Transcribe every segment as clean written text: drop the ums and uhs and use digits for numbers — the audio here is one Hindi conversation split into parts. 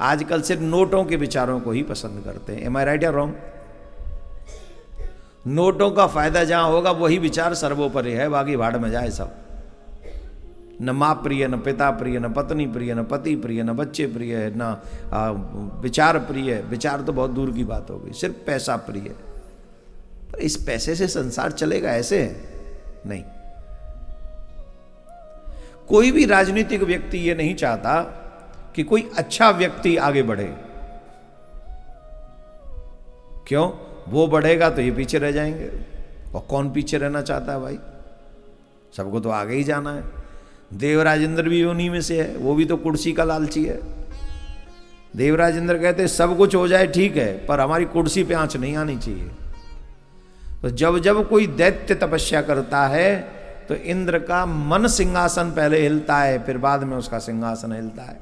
आजकल सिर्फ नोटों के विचारों को ही पसंद करते हैं। एम आई राइट या रॉन्ग? नोटों का फायदा जहां होगा वही विचार सर्वोपरि है, बाकी भाड़ में जाए सब। न माँ प्रिय, न पिता प्रिय, न पत्नी प्रिय, न पति प्रिय, न बच्चे प्रिय, न विचार प्रिय। विचार तो बहुत दूर की बात हो गई, सिर्फ पैसा प्रिय। पर इस पैसे से संसार चलेगा ऐसे? नहीं। कोई भी राजनीतिक व्यक्ति ये नहीं चाहता कि कोई अच्छा व्यक्ति आगे बढ़े। क्यों? वो बढ़ेगा तो ये पीछे रह जाएंगे। और कौन पीछे रहना चाहता है भाई? सबको तो आगे ही जाना है। देवराज इंद्र भी उन्हीं में से है, वो भी तो कुर्सी का लालची है। देवराज इंद्र कहते सब कुछ हो जाए ठीक है, पर हमारी कुर्सी पे आंच नहीं आनी चाहिए। तो जब जब कोई दैत्य तपस्या करता है तो इंद्र का मन सिंहासन पहले हिलता है, फिर बाद में उसका सिंहासन हिलता है।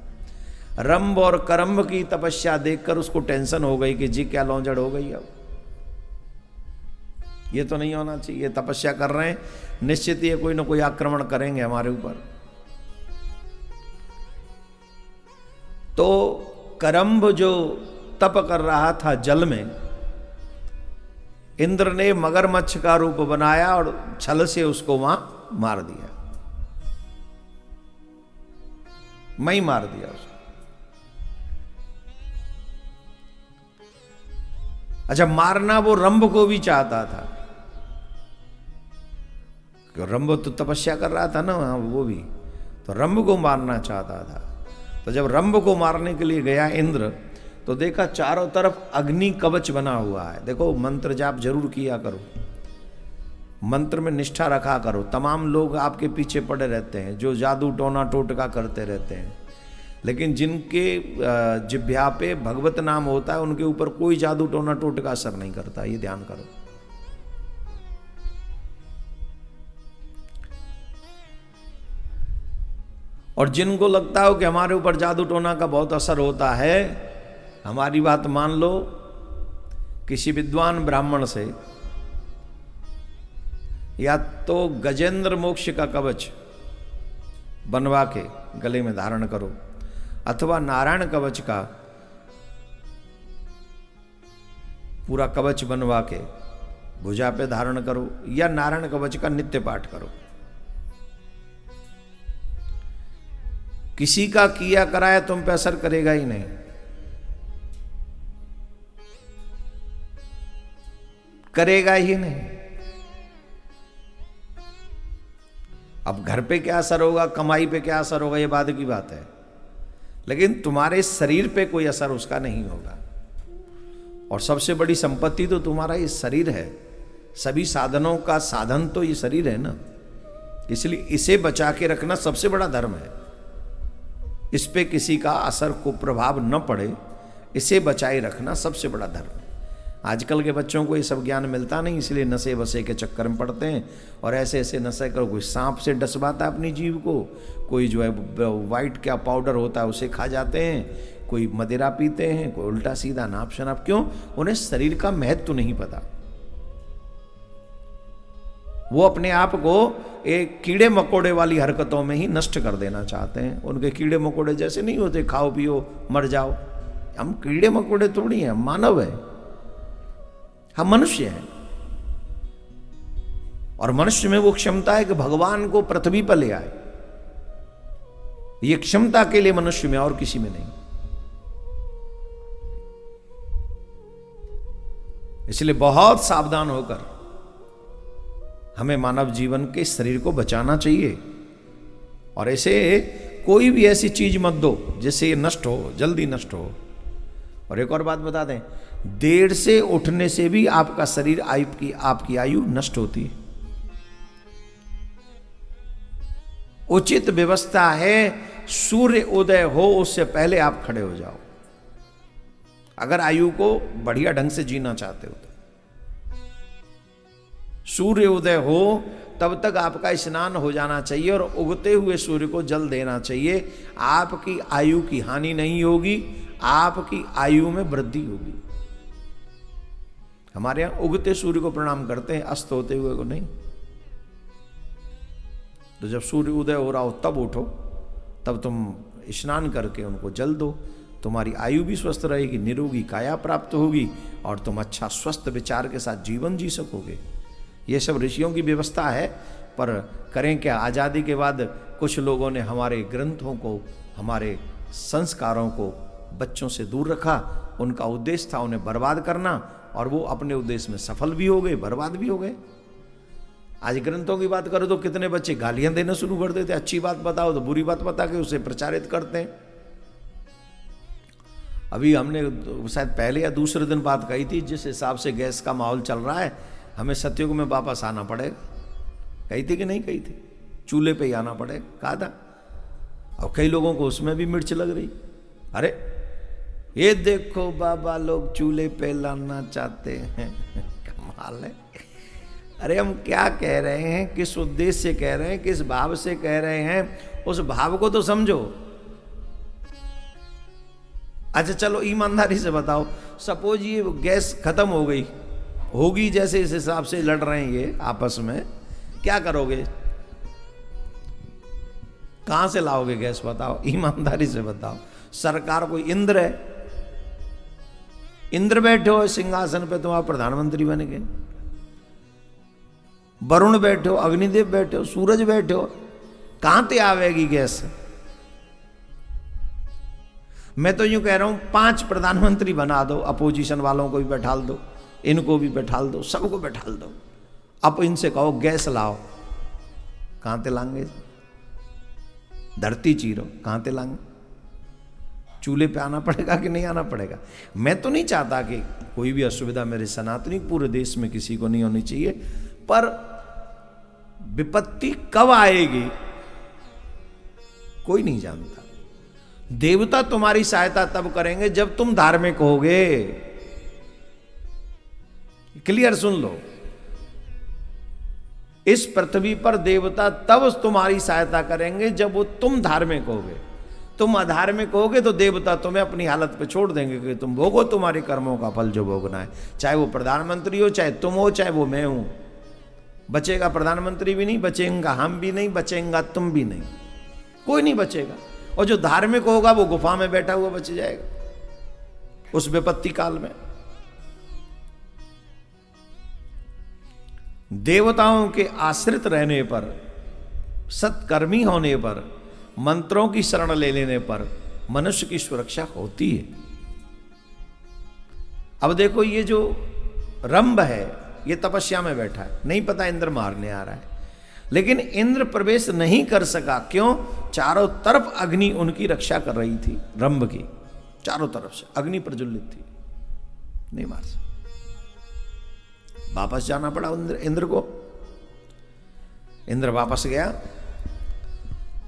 रंभ और करम्भ की तपस्या देखकर उसको टेंशन हो गई कि जी क्या लौंजड़ हो गई, अब ये तो नहीं होना चाहिए। ये तपस्या कर रहे हैं, निश्चित ये कोई ना कोई आक्रमण करेंगे हमारे ऊपर। तो करम्भ जो तप कर रहा था जल में, इंद्र ने मगरमच्छ का रूप बनाया और छल से उसको वहां मार दिया। मैं ही मार दिया उसको। अच्छा, मारना वो रंभ को भी चाहता था। रंभ तो तपस्या कर रहा था ना वो भी, तो रंभ को मारना चाहता था। तो जब रंभ को मारने के लिए गया इंद्र, तो देखा चारों तरफ अग्नि कवच बना हुआ है। देखो, मंत्र जाप जरूर किया करो, मंत्र में निष्ठा रखा करो। तमाम लोग आपके पीछे पड़े रहते हैं जो जादू टोना टोटका करते रहते हैं, लेकिन जिनके जिह्वा पे भगवत नाम होता है उनके ऊपर कोई जादू टोना टोटका असर नहीं करता, ये ध्यान करो। और जिनको लगता हो कि हमारे ऊपर जादू टोना का बहुत असर होता है, हमारी बात मान लो। किसी विद्वान ब्राह्मण से या तो गजेंद्र मोक्ष का कवच बनवा के गले में धारण करो, अथवा नारायण कवच का पूरा कवच बनवा के भुजा पे धारण करो, या नारायण कवच का नित्य पाठ करो। किसी का किया कराया तुम पे असर करेगा ही नहीं। करेगा ही नहीं। अब घर पे क्या असर होगा, कमाई पे क्या असर होगा, ये बाद की बात है, लेकिन तुम्हारे शरीर पे कोई असर उसका नहीं होगा। और सबसे बड़ी संपत्ति तो तुम्हारा ये शरीर है। सभी साधनों का साधन तो ये शरीर है ना, इसलिए इसे बचा के रखना सबसे बड़ा धर्म है। इस पे किसी का असर को प्रभाव न पड़े, इसे बचाए रखना सबसे बड़ा धर्म है। आजकल के बच्चों को ये सब ज्ञान मिलता नहीं, इसलिए नशे वसे के चक्कर में पड़ते हैं और ऐसे ऐसे नशे कर, कोई सांप से डसवाता है अपनी जीव को, कोई जो है वाइट क्या पाउडर होता है उसे खा जाते हैं, कोई मदिरा पीते हैं, कोई उल्टा सीधा नाप शनाप। क्यों? उन्हें शरीर का महत्व नहीं पता। वो अपने आप को एक कीड़े मकोड़े वाली हरकतों में ही नष्ट कर देना चाहते हैं। उनके कीड़े मकोड़े जैसे नहीं होते, खाओ पियो मर जाओ। हम कीड़े मकोड़े थोड़ी हैं, मानव है, हम मनुष्य हैं। और मनुष्य में वो क्षमता है कि भगवान को पृथ्वी पर ले आए। ये क्षमता के लिए मनुष्य में और किसी में नहीं। इसलिए बहुत सावधान होकर हमें मानव जीवन के शरीर को बचाना चाहिए। और ऐसे कोई भी ऐसी चीज मत दो जिससे ये नष्ट हो, जल्दी नष्ट हो। और एक और बात बता दें, देर से उठने से भी आपका शरीर, आपकी आयु नष्ट होती है। उचित व्यवस्था है, सूर्य उदय हो उससे पहले आप खड़े हो जाओ, अगर आयु को बढ़िया ढंग से जीना चाहते हो तो। सूर्य उदय हो तब तक आपका स्नान हो जाना चाहिए और उगते हुए सूर्य को जल देना चाहिए। आपकी आयु की हानि नहीं होगी, आपकी आयु में वृद्धि होगी। हमारे यहां उगते सूर्य को प्रणाम करते हैं, अस्त होते हुए को नहीं। तो जब सूर्य उदय हो रहा हो तब उठो, तब तुम स्नान करके उनको जल दो, तुम्हारी आयु भी स्वस्थ रहेगी, निरोगी काया प्राप्त होगी और तुम अच्छा स्वस्थ विचार के साथ जीवन जी सकोगे। ये सब ऋषियों की व्यवस्था है। पर करें क्या, आज़ादी के बाद कुछ लोगों ने हमारे ग्रंथों को, हमारे संस्कारों को बच्चों से दूर रखा। उनका उद्देश्य था उन्हें बर्बाद करना और वो अपने उद्देश्य में सफल भी हो गए, बर्बाद भी हो गए। आज ग्रंथों की बात करो तो कितने बच्चे गालियां देना शुरू कर देते, अच्छी बात बताओ तो बुरी बात बता के उसे प्रचारित करते हैं। अभी हमने शायद पहले या दूसरे दिन बात कही थी, जिस हिसाब से गैस का माहौल चल रहा है हमें सतयुग में वापस आना पड़ेगा। कही थी कि नहीं कही थी? चूल्हे पे ही आना पड़ेगा, कहा था। और कई लोगों को उसमें भी मिर्च लग रही। अरे ये देखो बाबा लोग चूल्हे पे लाना चाहते हैं कमाल है। अरे हम क्या कह रहे हैं, किस उद्देश्य से कह रहे हैं, किस भाव से कह रहे हैं, उस भाव को तो समझो। अच्छा चलो ईमानदारी से बताओ, सपोज ये गैस खत्म हो गई होगी, जैसे इस हिसाब से लड़ रहे हैं ये आपस में, क्या करोगे? कहां से लाओगे गैस बताओ, ईमानदारी से बताओ। सरकार कोई इंद्र है? इंद्र बैठे हो सिंहासन पे, तुम आप प्रधानमंत्री बन गए। वरुण बैठे हो, अग्निदेव बैठे हो, सूरज बैठे हो, कहां से आवेगी गैस? मैं तो यूं कह रहा हूं 5 प्रधानमंत्री बना दो, अपोजिशन वालों को भी बैठाल दो, इनको भी बैठाल दो, सबको बैठाल दो। अब इनसे कहो गैस लाओ, कहां से लाएंगे? धरती चीरो, कहां से लाएंगे? चूल्हे पे आना पड़ेगा कि नहीं आना पड़ेगा? मैं तो नहीं चाहता कि कोई भी असुविधा मेरे सनातनी पूरे देश में किसी को नहीं होनी चाहिए, पर विपत्ति कब आएगी कोई नहीं जानता। देवता तुम्हारी सहायता तब करेंगे जब तुम धार्मिक होगे। क्लियर सुन लो, इस पृथ्वी पर देवता तब तुम्हारी सहायता करेंगे जब वो तुम धार्मिक होगे। तुम अधार्मिक होगे तो देवता तुम्हें अपनी हालत पे छोड़ देंगे कि तुम भोगो तुम्हारे कर्मों का फल जो भोगना है। चाहे वो प्रधानमंत्री हो, चाहे तुम हो, चाहे वो मैं हूं। बचेगा प्रधानमंत्री भी नहीं, बचेंगा हम भी नहीं, बचेंगा तुम भी नहीं, कोई नहीं बचेगा। और जो धार्मिक होगा वो गुफा में बैठा हुआ बच जाएगा उस विपत्ति काल में। देवताओं के आश्रित रहने पर, सत्कर्मी होने पर, मंत्रों की शरण ले लेने पर मनुष्य की सुरक्षा होती है। अब देखो ये जो रंभ है ये तपस्या में बैठा है, नहीं पता इंद्र मारने आ रहा है, लेकिन इंद्र प्रवेश नहीं कर सका। क्यों? चारों तरफ अग्नि उनकी रक्षा कर रही थी, रंभ की चारों तरफ से अग्नि प्रज्वलित थी, नहीं मार सका। वापस जाना पड़ा इंद्र को। इंद्र वापस गया,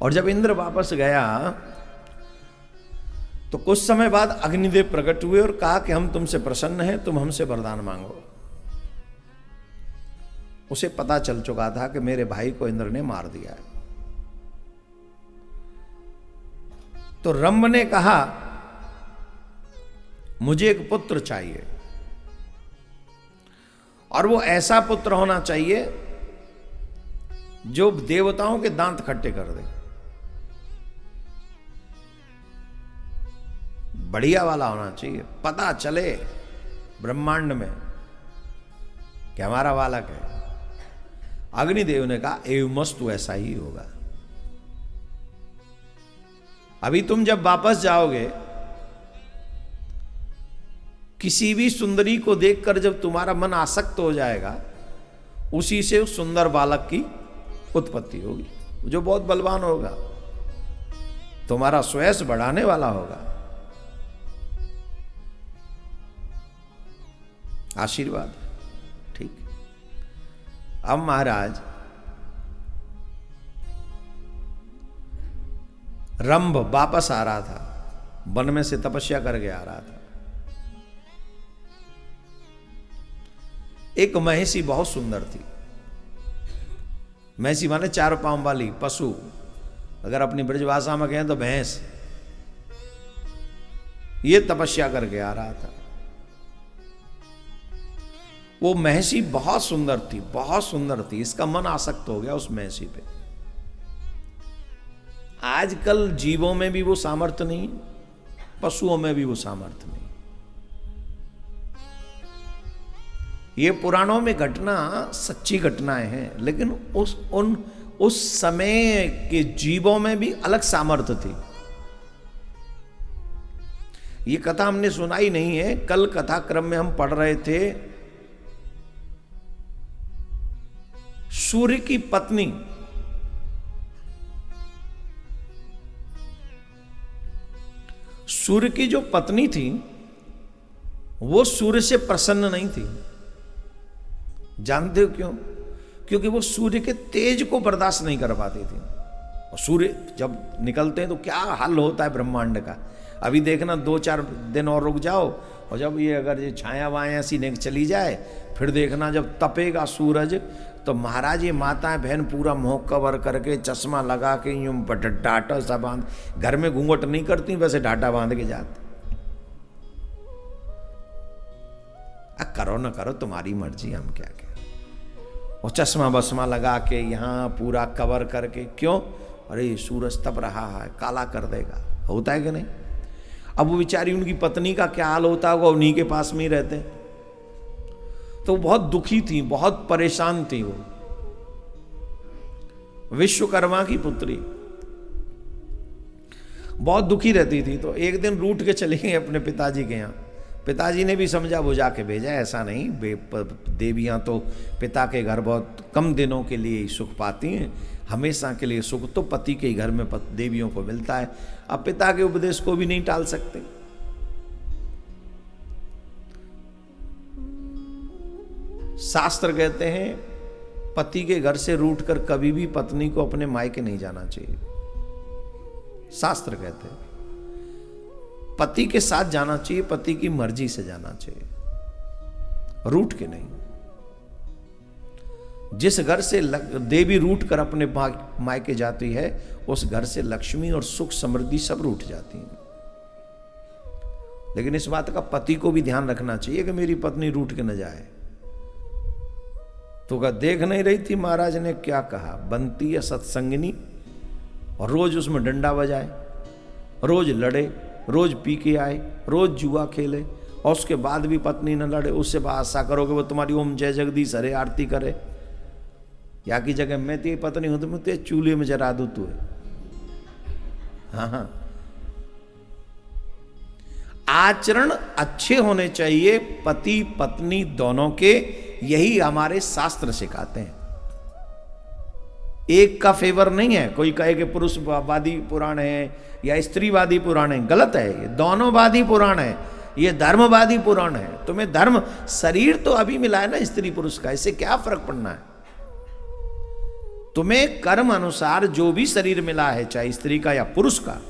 और जब इंद्र वापस गया तो कुछ समय बाद अग्निदेव प्रकट हुए और कहा कि हम तुमसे प्रसन्न हैं, तुम हमसे वरदान मांगो। उसे पता चल चुका था कि मेरे भाई को इंद्र ने मार दिया है। तो रंभ ने कहा मुझे एक पुत्र चाहिए, और वो ऐसा पुत्र होना चाहिए जो देवताओं के दांत खट्टे कर दे, बढ़िया वाला होना चाहिए, पता चले ब्रह्मांड में कि हमारा बालक है। अग्निदेव ने कहा एवमस्तु, ऐसा ही होगा। अभी तुम जब वापस जाओगे, किसी भी सुंदरी को देखकर जब तुम्हारा मन आसक्त हो जाएगा, उसी से उस सुंदर बालक की उत्पत्ति होगी, जो बहुत बलवान होगा, तुम्हारा स्वयं बढ़ाने वाला होगा। आशीर्वाद, ठीक। अब महाराज रंभ वापस आ रहा था, वन में से तपस्या करके आ रहा था। एक महिषी बहुत सुंदर थी। महिषी माने 4 पांव वाली पशु, अगर अपनी ब्रजभाषा में कहें तो भैंस। ये तपस्या करके आ रहा था। वो महिषी बहुत सुंदर थी, बहुत सुंदर थी। इसका मन आसक्त हो गया उस महिषी पे। आजकल जीवों में भी वो सामर्थ्य नहीं, पशुओं में भी वो सामर्थ्य नहीं। ये पुराणों में घटना सच्ची घटनाएं हैं, लेकिन उस समय के जीवों में भी अलग सामर्थ्य थी। ये कथा हमने सुनाई नहीं है, कल कथा क्रम में हम पढ़ रहे थे। सूर्य की पत्नी सूर्य की जो पत्नी थी वो सूर्य से प्रसन्न नहीं थी। जानते हो क्यों? क्योंकि वो सूर्य के तेज को बर्दाश्त नहीं कर पाती थी। और सूर्य जब निकलते हैं तो क्या हाल होता है ब्रह्मांड का। अभी देखना 2-4 दिन और रुक जाओ, और जब ये अगर ये छाया वाया ऐसी चली जाए, फिर देखना जब तपेगा सूरज, तो महाराज ये माताएं बहन पूरा मुंह कवर करके चश्मा लगा के यूं डाटा सा बांध, घर में घूंघट नहीं करती, वैसे डाटा बांध के जाते। करो ना करो तुम्हारी मर्जी, हम क्या करें। और चश्मा बसमा लगा के यहाँ पूरा कवर करके, क्यों? अरे सूरज तप रहा है, काला कर देगा। होता है कि नहीं? अब वो बेचारी उनकी पत्नी का क्या हाल होता होगा, उन्हीं के पास में ही रहते। तो बहुत दुखी थी, बहुत परेशान थी वो। विश्वकर्मा की पुत्री बहुत दुखी रहती थी। तो एक दिन रूठ के चली गई अपने पिताजी के यहाँ। पिताजी ने भी समझा बुझा के भेजा, ऐसा नहीं, देवियां तो पिता के घर बहुत कम दिनों के लिए ही सुख पाती हैं, हमेशा के लिए सुख तो पति के घर में देवियों को मिलता है। अब पिता के उपदेश को भी नहीं टाल सकते। शास्त्र कहते हैं पति के घर से रूठकर कभी भी पत्नी को अपने मायके नहीं जाना चाहिए। शास्त्र कहते हैं पति के साथ जाना चाहिए, पति की मर्जी से जाना चाहिए, रूठ के नहीं। जिस घर से देवी रूठ कर अपने मायके जाती है, उस घर से लक्ष्मी और सुख समृद्धि सब रूठ जाती है। लेकिन इस बात का पति को भी ध्यान रखना चाहिए कि मेरी पत्नी रूठ के न जाए। तो क्या देख नहीं रही थी महाराज ने क्या कहा, बनती है सत्संगिनी, और रोज उसमें डंडा बजाए, रोज लड़े, रोज पी के आए, रोज जुआ खेले, और उसके बाद भी पत्नी न लड़े। उससे आशा करो कि वो तुम्हारी ओम जय जगदीश हरे आरती करे। या की जगह मैं तेरी पत्नी हूं तो मैं तेरे चूल्हे में जरा दूं तू। हाँ, आचरण अच्छे होने चाहिए पति पत्नी दोनों के, यही हमारे शास्त्र सिखाते हैं। एक का फेवर नहीं है। कोई कहे कि पुरुषवादी पुराण है या स्त्रीवादी पुराण है, गलत है। ये दोनोंवादी पुराण है, ये धर्मवादी पुराण है। तुम्हें धर्म शरीर तो अभी मिला है ना स्त्री पुरुष का, इससे क्या फर्क पड़ना है? तुम्हें कर्म अनुसार जो भी शरीर मिला है, चाहे स्त्री का या पुरुष का,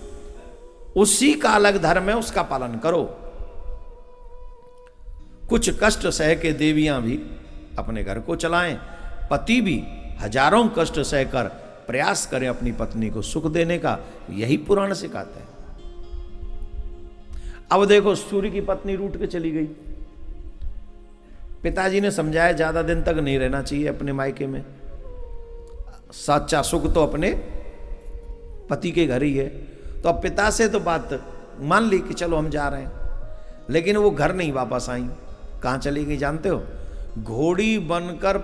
उसी का अलग धर्म है, उसका पालन करो। कुछ कष्ट सह के देवियां भी अपने घर को चलाएं, पति भी हजारों कष्ट सहकर प्रयास करें अपनी पत्नी को सुख देने का, यही पुराण सिखाता है। अब देखो सूर्य की पत्नी रूठ के चली गई। पिताजी ने समझाया ज्यादा दिन तक नहीं रहना चाहिए अपने मायके में, सच्चा सुख तो अपने पति के घर ही है। तो अब पिता से तो बात मान ली कि चलो हम जा रहे हैं, लेकिन वो घर नहीं वापस आई। कहां चली गई जानते हो? घोड़ी बनकर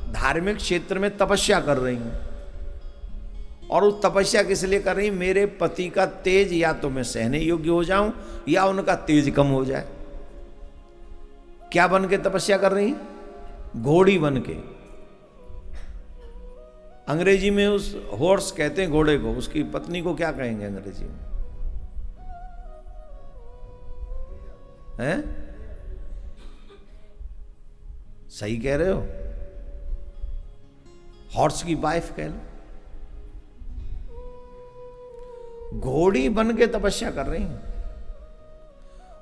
धार्मिक क्षेत्र में तपस्या कर रही हूं। और उस तपस्या किस लिए कर रही? मेरे पति का तेज या तो मैं सहने योग्य हो जाऊं या उनका तेज कम हो जाए। क्या बन के तपस्या कर रही? घोड़ी बन के। अंग्रेजी में उस हॉर्स कहते हैं घोड़े को, उसकी पत्नी को क्या कहेंगे अंग्रेजी में? हैं? सही कह रहे हो, हॉर्स की वाइफ कह लो। घोड़ी बन के तपस्या कर रही हैं।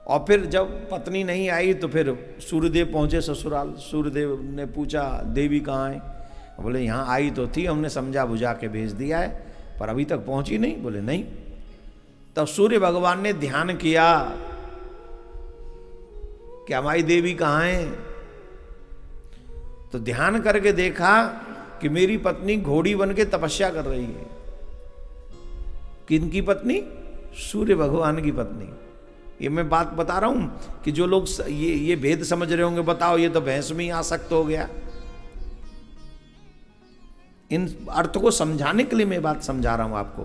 और फिर जब पत्नी नहीं आई तो फिर सूर्यदेव पहुंचे ससुराल। सूर्यदेव ने पूछा देवी कहाँ है? बोले यहाँ आई तो थी, हमने समझा बुझा के भेज दिया है, पर अभी तक पहुंची नहीं। बोले नहीं। तब सूर्य भगवान ने ध्यान किया कि हमारी देवी कहाँ है। तो ध्यान करके देखा कि मेरी पत्नी घोड़ी बन के तपस्या कर रही है। किनकी पत्नी? सूर्य भगवान की पत्नी। ये मैं बात बता रहा हूं कि जो लोग ये भेद समझ रहे होंगे, बताओ ये तो भैंस में ही आसक्त हो गया। इन अर्थ को समझाने के लिए मैं बात समझा रहा हूं आपको।